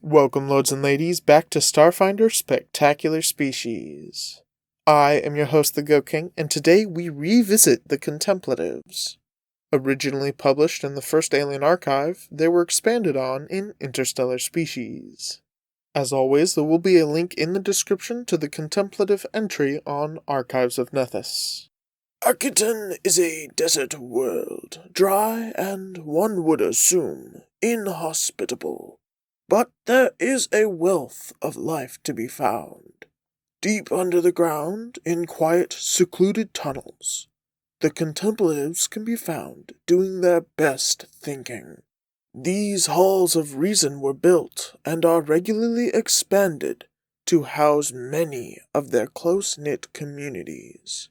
Welcome, lords and ladies, back to Starfinder Spectacular Species. I am your host, the Go King, and today we revisit the Contemplatives. Originally published in the first Alien Archive, they were expanded on in Interstellar Species. As always, there will be a link in the description to the Contemplative entry on Archives of Nethys. Architon is a desert world, dry and, one would assume, inhospitable. But there is a wealth of life to be found. Deep under the ground, in quiet, secluded tunnels, the Contemplatives can be found doing their best thinking. These halls of reason were built and are regularly expanded to house many of their close-knit communities.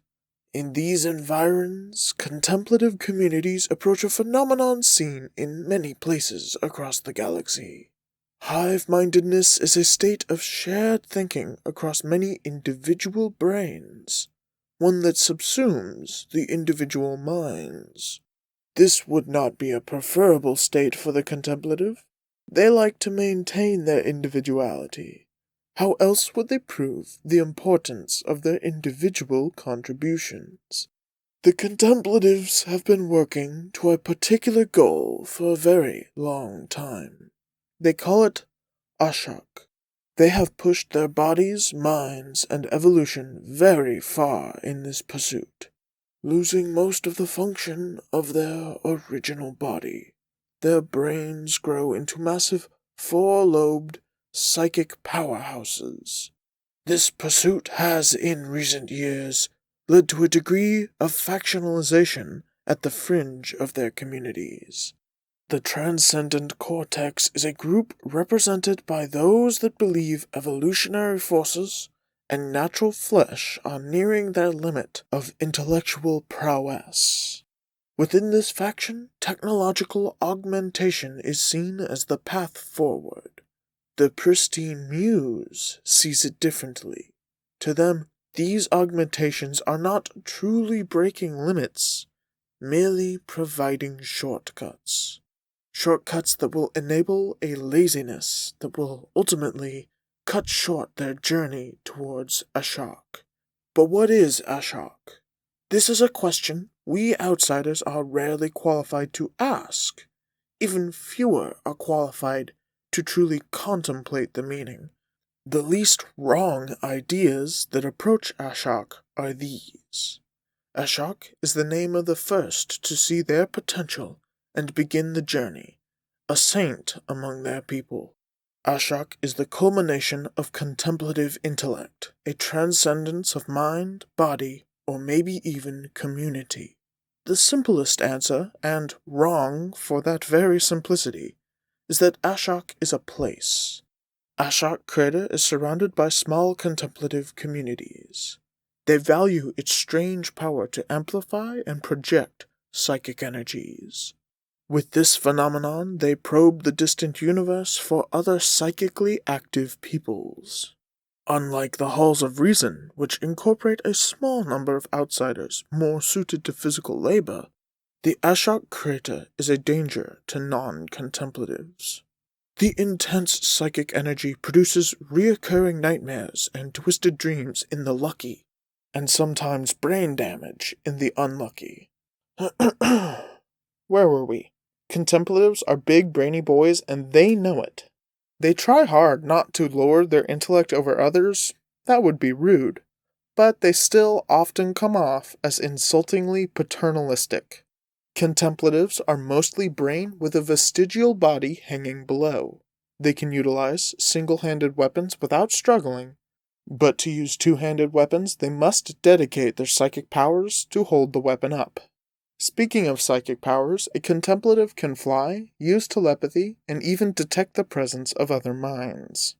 In these environs, contemplative communities approach a phenomenon seen in many places across the galaxy. Hive-mindedness is a state of shared thinking across many individual brains, one that subsumes the individual minds. This would not be a preferable state for the contemplative. They like to maintain their individuality. How else would they prove the importance of their individual contributions? The contemplatives have been working to a particular goal for a very long time. They call it Ashok. They have pushed their bodies, minds, and evolution very far in this pursuit, losing most of the function of their original body. Their brains grow into massive, four-lobed psychic powerhouses. This pursuit has, in recent years, led to a degree of factionalization at the fringe of their communities. The Transcendent cortex is a group represented by those that believe evolutionary forces and natural flesh are nearing their limit of intellectual prowess. Within this faction, technological augmentation is seen as the path forward. The pristine muse sees it differently. To them, these augmentations are not truly breaking limits, merely providing shortcuts. Shortcuts that will enable a laziness that will ultimately cut short their journey towards Ashok. But what is Ashok? This is a question we outsiders are rarely qualified to ask. Even fewer are qualified to truly contemplate the meaning. The least wrong ideas that approach Ashok are these. Ashok is the name of the first to see their potential and begin the journey, a saint among their people. Ashok is the culmination of contemplative intellect, a transcendence of mind, body, or maybe even community. The simplest answer, and wrong for that very simplicity, is that Ashok is a place. Ashok crater is surrounded by small contemplative communities. They value its strange power to amplify and project psychic energies. With this phenomenon, they probe the distant universe for other psychically active peoples. Unlike the halls of reason, which incorporate a small number of outsiders more suited to physical labor, the Ashok crater is a danger to non-contemplatives. The intense psychic energy produces reoccurring nightmares and twisted dreams in the lucky, and sometimes brain damage in the unlucky. Where were we? Contemplatives are big brainy boys and they know it. They try hard not to lord their intellect over others, that would be rude, but they still often come off as insultingly paternalistic. Contemplatives are mostly brain with a vestigial body hanging below. They can utilize single-handed weapons without struggling, but to use two-handed weapons they must dedicate their psychic powers to hold the weapon up. Speaking of psychic powers, a contemplative can fly, use telepathy, and even detect the presence of other minds.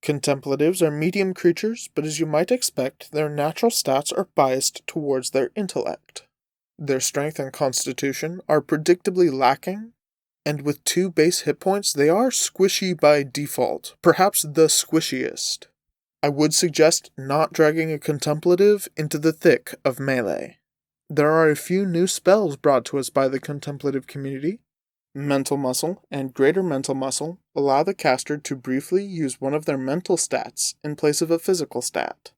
Contemplatives are medium creatures, but as you might expect, their natural stats are biased towards their intellect. Their strength and constitution are predictably lacking, and with 2 base hit points, they are squishy by default, perhaps the squishiest. I would suggest not dragging a contemplative into the thick of melee. There are a few new spells brought to us by the contemplative community. Mental Muscle and Greater Mental Muscle allow the caster to briefly use one of their mental stats in place of a physical stat.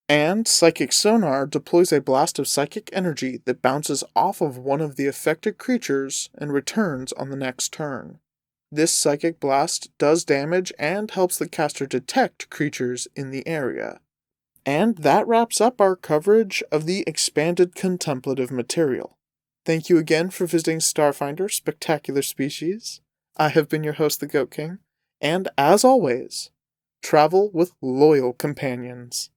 And Psychic Sonar deploys a blast of psychic energy that bounces off of one of the affected creatures and returns on the next turn. This psychic blast does damage and helps the caster detect creatures in the area. And that wraps up our coverage of the expanded contemplative material. Thank you again for visiting Starfinder Spectacular Species. I have been your host, the Goat King, and as always, travel with loyal companions.